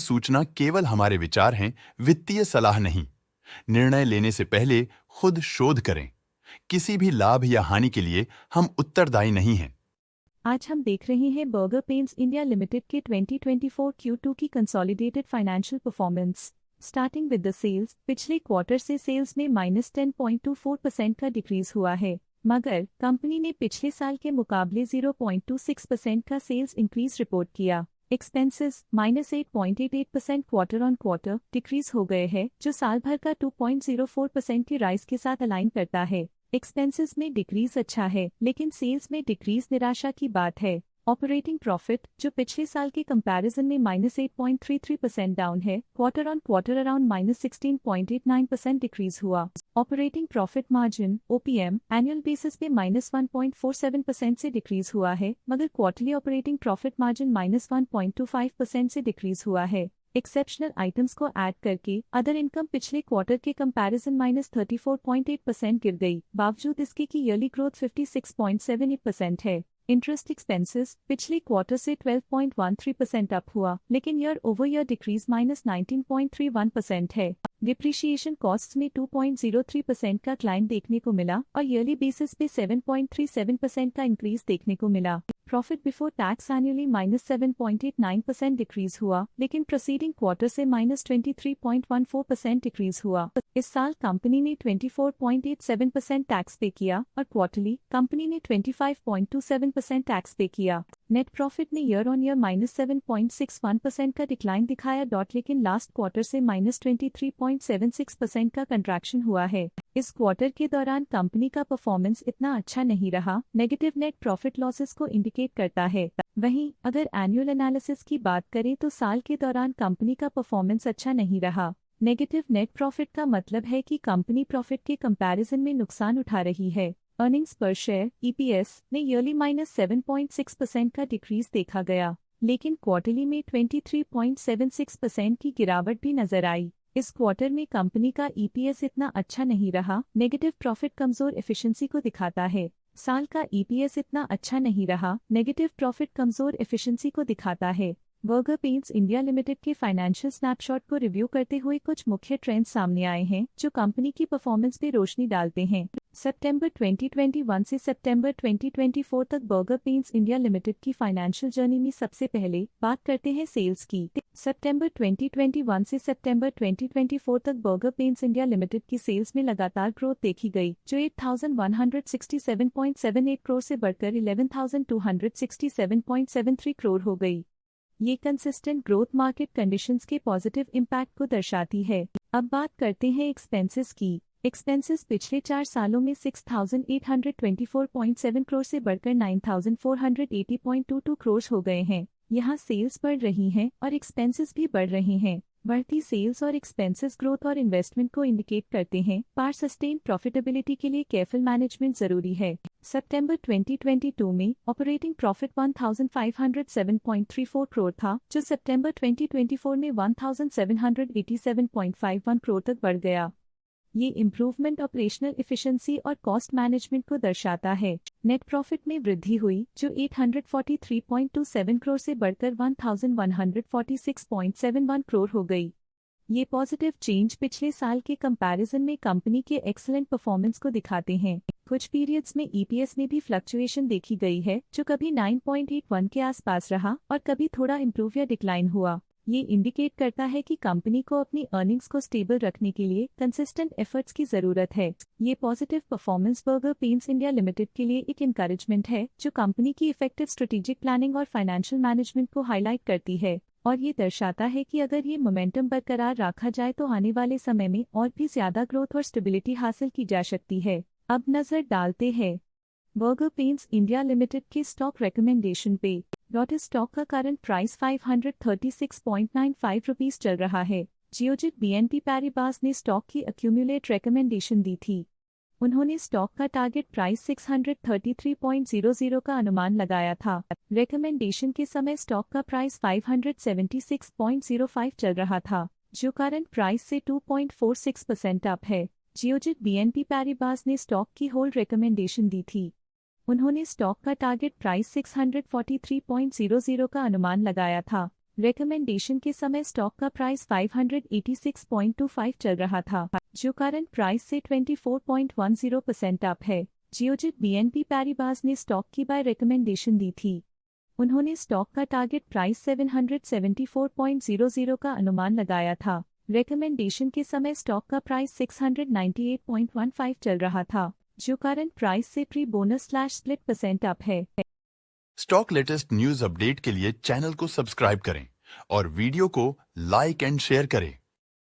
सूचना केवल हमारे विचार हैं, वित्तीय सलाह नहीं। निर्णय लेने से पहले खुद शोध करें। किसी भी लाभ या हानि के लिए हम उत्तरदायी नहीं हैं। आज हम देख रहे हैं बर्गर पेंट्स इंडिया लिमिटेड के 2024 Q2 की consolidated financial performance. Starting with the sales, पिछले क्वार्टर से सेल्स में -10.24% का डिक्रीज हुआ है, मगर कंपनी ने पिछले साल के मुकाबले 0.26% का सेल्स इंक्रीज रिपोर्ट किया। Expenses -8.88% quarter on quarter decrease हो गए हैं, जो साल भर का 2.04% की राइज के साथ अलाइन करता है। एक्सपेंसेस में डिक्रीज अच्छा है, लेकिन सेल्स में डिक्रीज निराशा की बात है। ऑपरेटिंग प्रॉफिट, जो पिछले साल के कंपैरिजन में -8.33% डाउन है, quarter on quarter around -16.89% decrease हुआ। Operating profit margin OPM annual basis पे -1.47% से डिक्रीज हुआ है, मगर क्वार्टरली ऑपरेटिंग प्रॉफिट मार्जिन -1.25% से डिक्रीज हुआ है। एक्सेप्शनल आइटम्स को ऐड करके अदर इनकम पिछले क्वार्टर के कंपैरिजन -34.8% गिर गई, बावजूद इसके कि ईयरली ग्रोथ 56.78% है। इंटरेस्ट एक्सपेंसेस पिछले क्वार्टर से 12.13% अप हुआ, लेकिन ईयर ओवर ईयर डिक्रीज -19.31% है। डिप्रिशिएशन कॉस्ट्स में 2.03% का क्लाइम देखने को मिला और ईयरली बेसिस पे 7.37% का इंक्रीज देखने को मिला। Profit before tax annually -7.89% decrease हुआ, लेकिन प्रोसीडिंग क्वार्टर से -23.14% डिक्रीज हुआ। इस साल कंपनी ने 24.87% टैक्स पे किया और क्वार्टरली कंपनी ने 25.27% टैक्स पे किया। नेट प्रॉफिट ने ईयर ऑन ईयर -7.61% का डिक्लाइन दिखाया, लेकिन लास्ट क्वार्टर से -23.76% का कंट्रैक्शन हुआ है। इस क्वार्टर के दौरान कंपनी का परफॉर्मेंस इतना अच्छा नहीं रहा, नेगेटिव नेट प्रॉफिट लॉसेस को इंडिकेट करता है। वहीं अगर एनुअल एनालिसिस की बात करें तो साल के दौरान कंपनी का परफॉर्मेंस अच्छा नहीं रहा। नेगेटिव नेट प्रॉफिट का मतलब है कि कंपनी प्रॉफिट के कंपैरिजन में नुकसान उठा रही है। अर्निंग्स पर शेयर EPS ने ईयरली -7.6% का डिक्रीज देखा गया, लेकिन क्वार्टरली में 23.76% की गिरावट भी नजर आई। इस क्वार्टर में कंपनी का EPS इतना अच्छा नहीं रहा, नेगेटिव प्रॉफिट कमजोर एफिशिएंसी को दिखाता है। साल का EPS इतना अच्छा नहीं रहा, नेगेटिव प्रॉफिट कमजोर एफिशिएंसी को दिखाता है। बर्गर पेंट्स इंडिया लिमिटेड के फाइनेंशियल स्नैपशॉट को रिव्यू करते हुए कुछ मुख्य ट्रेंड्स सामने आए हैं, जो कंपनी की परफॉर्मेंस पे रोशनी डालते हैं। सितंबर 2021 से सितंबर 2024 तक बर्गर पेंट्स इंडिया लिमिटेड की फाइनेंशियल जर्नी में सबसे पहले बात करते हैं सेल्स की। सितंबर 2021 से सितंबर 2024 तक बर्गर पेंट्स इंडिया लिमिटेड की सेल्स में लगातार ग्रोथ देखी गई, जो 8,167.78 करोड़ से बढ़कर 11,267.73 करोड़ हो गई। ये कंसिस्टेंट ग्रोथ मार्केट कंडीशंस के पॉजिटिव इम्पैक्ट को दर्शाती है। अब बात करते हैं एक्सपेंसेस की। एक्सपेंसेस पिछले 4 सालों में 6,824.7 करोड़ से बढ़कर 9,480.22 करोड़ हो गए हैं। यहाँ सेल्स बढ़ रही हैं और एक्सपेंसेस भी बढ़ रहे हैं। बढ़ती सेल्स और एक्सपेंसेस ग्रोथ और इन्वेस्टमेंट को इंडिकेट करते हैं, पर सस्टेन प्रॉफिटेबिलिटी के लिए केयरफुल मैनेजमेंट जरूरी है। सितंबर 2022 में ऑपरेटिंग प्रॉफिट 1,507.34 करोड़ था, जो सितंबर 2024 में 1,787.51 करोड़ तक बढ़ गया। ये इम्प्रूवमेंट ऑपरेशनल एफिशिएंसी और कॉस्ट मैनेजमेंट को दर्शाता है। नेट प्रॉफिट में वृद्धि हुई, जो 843.27 करोड़ से बढ़कर 1,146.71 करोड़ हो गई। ये पॉजिटिव चेंज पिछले साल के कंपैरिजन में कंपनी के एक्सीलेंट परफॉर्मेंस को दिखाते हैं। कुछ पीरियड्स में EPS में भी फ्लक्चुएशन देखी गई है, जो कभी 9.81 के आसपास रहा और कभी थोड़ा इम्प्रूव या डिक्लाइन हुआ। ये इंडिकेट करता है कि कंपनी को अपनी अर्निंग्स को स्टेबल रखने के लिए कंसिस्टेंट एफर्ट्स की जरूरत है। ये positive performance burger paints India limited के लिए एक इंकरेजमेंट है, जो कंपनी की इफेक्टिव स्ट्रेटेजिक प्लानिंग और फाइनेंशियल मैनेजमेंट को हाईलाइट करती है, और ये दर्शाता है कि अगर ये मोमेंटम बरकरार रखा जाए तो आने वाले समय में और भी ज्यादा ग्रोथ और स्टेबिलिटी हासिल की जा सकती है। अब नजर डालते हैं बर्गर पेंट्स इंडिया लिमिटेड के स्टॉक रिकमेंडेशन पे। स्टॉक का करंट प्राइस 536.95 रुपीस चल रहा है। जियोजित BNP पैरिबास ने स्टॉक की एक्यूमुलेट रिकमेंडेशन दी थी। उन्होंने स्टॉक का टारगेट प्राइस 633.00 का अनुमान लगाया था। रिकमेंडेशन के समय स्टॉक का प्राइस 576.05 चल रहा था, जो करंट प्राइस से 2.46% अप है। जियोजित BNP पैरिबास ने स्टॉक की होल्ड रिकमेंडेशन दी थी। उन्होंने स्टॉक का टारगेट प्राइस 643.00 का अनुमान लगाया था। रिकमेंडेशन के समय स्टॉक का प्राइस 586.25 चल रहा था, जो करंट प्राइस से 24.10% अप है। जियोजित BNP पैरिबास ने स्टॉक की बाय रिकमेंडेशन दी थी। उन्होंने स्टॉक का टारगेट प्राइस 774.00 का अनुमान लगाया था। रिकमेंडेशन के समय स्टॉक का प्राइस 698.15 चल रहा था, जो करंट प्राइस से प्री बोनस /स्प्लिट % अप है। स्टॉक लेटेस्ट न्यूज अपडेट के लिए चैनल को सब्सक्राइब करें और वीडियो को लाइक एंड शेयर करें।